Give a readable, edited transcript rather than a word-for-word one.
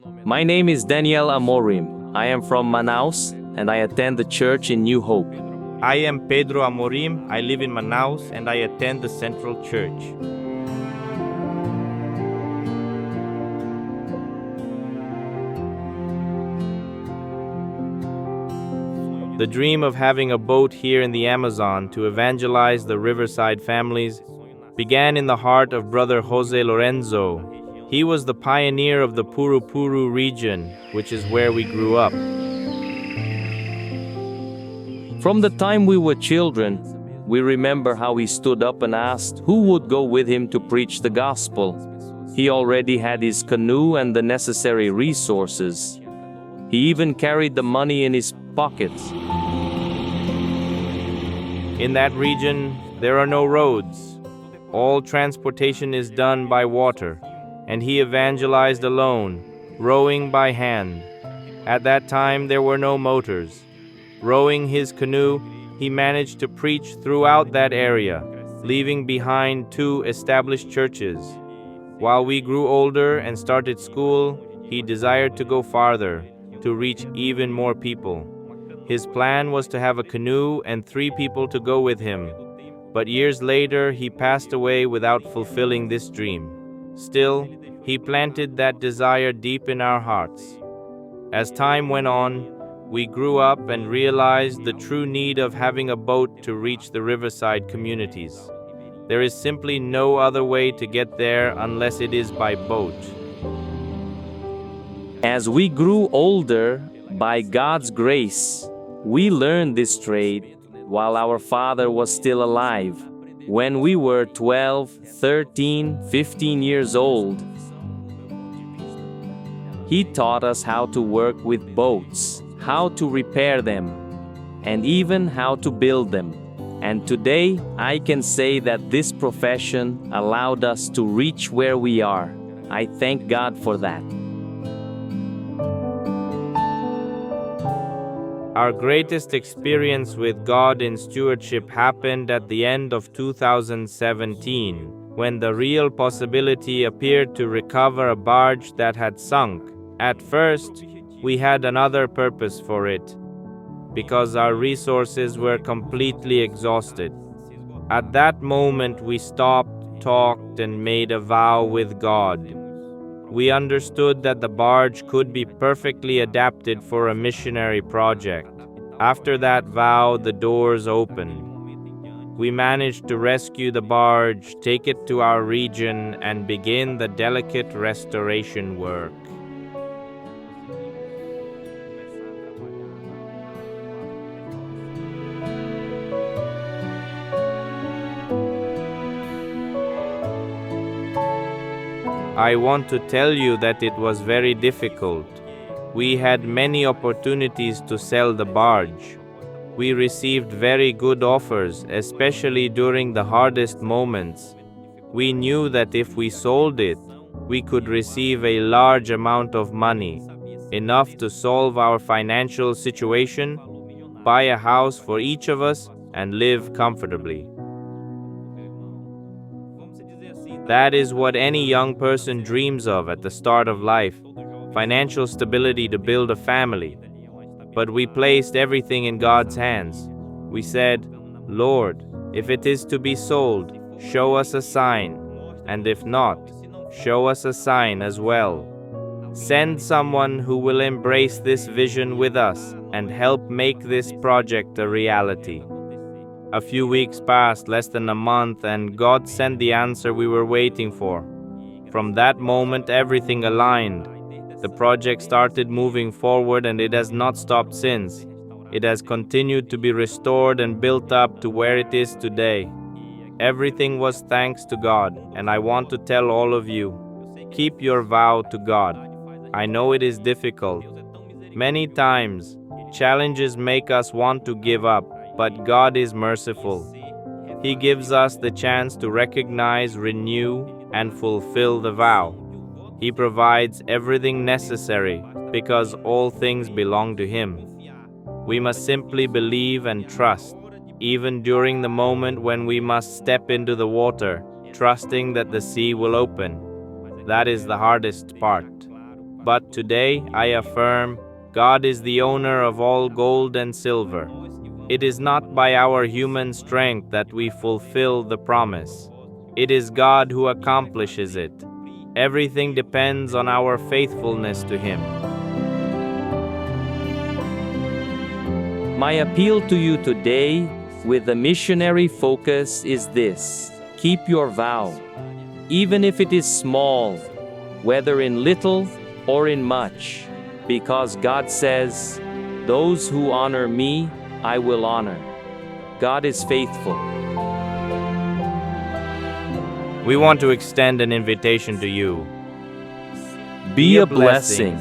My name is Daniel Amorim. I am from Manaus and I attend the church in New Hope. I am Pedro Amorim. I live in Manaus and I attend the Central Church. The dream of having a boat here in the Amazon to evangelize the riverside families began in the heart of Brother Jose Lorenzo. He was the pioneer of the Puru region, which is where we grew up. From the time we were children, we remember how he stood up and asked who would go with him to preach the gospel. He already had his canoe and the necessary resources. He even carried the money in his pockets. In that region, there are no roads. All transportation is done by water, and he evangelized alone, rowing by hand. At that time, there were no motors. Rowing his canoe, he managed to preach throughout that area, leaving behind 2 established churches. While we grew older and started school, he desired to go farther, to reach even more people. His plan was to have a canoe and 3 people to go with him. But years later, he passed away without fulfilling this dream. Still, he planted that desire deep in our hearts. As time went on, we grew up and realized the true need of having a boat to reach the riverside communities. There is simply no other way to get there unless it is by boat. As we grew older, by God's grace, we learned this trade while our father was still alive. When we were 12, 13, 15 years old, he taught us how to work with boats, how to repair them, and even how to build them. And today, I can say that this profession allowed us to reach where we are. I thank God for that. Our greatest experience with God in stewardship happened at the end of 2017, when the real possibility appeared to recover a barge that had sunk. At first, we had another purpose for it, because our resources were completely exhausted. At that moment, we stopped, talked, and made a vow with God. We understood that the barge could be perfectly adapted for a missionary project. After that vow, the doors opened. We managed to rescue the barge, take it to our region, and begin the delicate restoration work. I want to tell you that it was very difficult. We had many opportunities to sell the barge. We received very good offers, especially during the hardest moments. We knew that if we sold it, we could receive a large amount of money, enough to solve our financial situation, buy a house for each of us, and live comfortably. That is what any young person dreams of at the start of life, financial stability to build a family. But we placed everything in God's hands. We said, Lord, if it is to be sold, show us a sign, and if not, show us a sign as well. Send someone who will embrace this vision with us and help make this project a reality. A few weeks passed, less than a month, and God sent the answer we were waiting for. From that moment, everything aligned. The project started moving forward, and it has not stopped since. It has continued to be restored and built up to where it is today. Everything was thanks to God, and I want to tell all of you, keep your vow to God. I know it is difficult. Many times, challenges make us want to give up. But God is merciful. He gives us the chance to recognize, renew, and fulfill the vow. He provides everything necessary because all things belong to Him. We must simply believe and trust, even during the moment when we must step into the water, trusting that the sea will open. That is the hardest part. But today I affirm, God is the owner of all gold and silver. It is not by our human strength that we fulfill the promise. It is God who accomplishes it. Everything depends on our faithfulness to Him. My appeal to you today, with a missionary focus, is this: keep your vow, even if it is small, whether in little or in much, because God says, "Those who honor me, I will honor." God is faithful. We want to extend an invitation to you. Be a blessing.